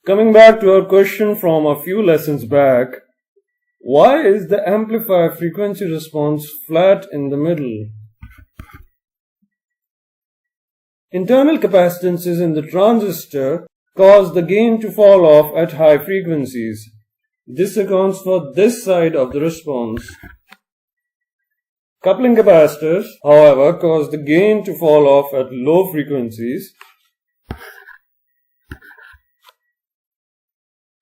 Coming back to our question from a few lessons back, why is the amplifier frequency response flat in the middle? Internal capacitances in the transistor cause the gain to fall off at high frequencies. This accounts for this side of the response. Coupling capacitors, however, cause the gain to fall off at low frequencies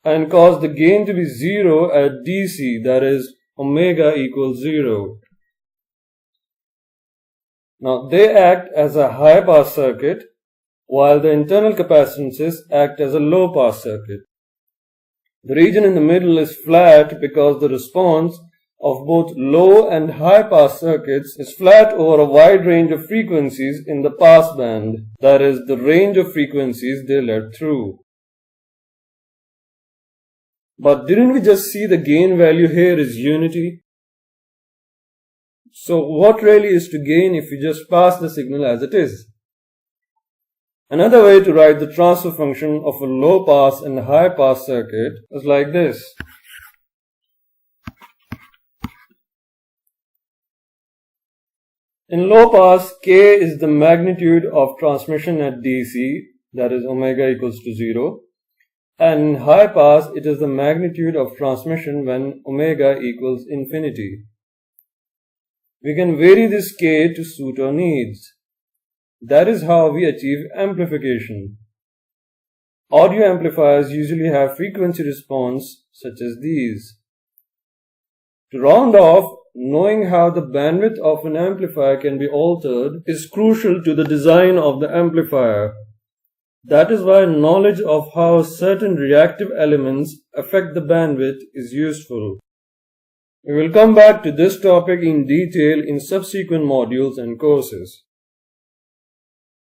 and cause the gain to be 0 at DC, that is, omega equals 0. Now, they act as a high-pass circuit, while the internal capacitances act as a low-pass circuit. The region in the middle is flat because the response of both low and high-pass circuits is flat over a wide range of frequencies in the pass band, that is, the range of frequencies they let through. But didn't we just see the gain value here is unity? So what really is to gain if you just pass the signal as it is? Another way to write the transfer function of a low pass and high pass circuit is like this. In low pass, K is the magnitude of transmission at DC, that is omega equals to 0. And in high pass, it is the magnitude of transmission when omega equals infinity. We can vary this K to suit our needs. That is how we achieve amplification. Audio amplifiers usually have frequency response such as these. To round off, knowing how the bandwidth of an amplifier can be altered is crucial to the design of the amplifier. That is why knowledge of how certain reactive elements affect the bandwidth is useful. We will come back to this topic in detail in subsequent modules and courses.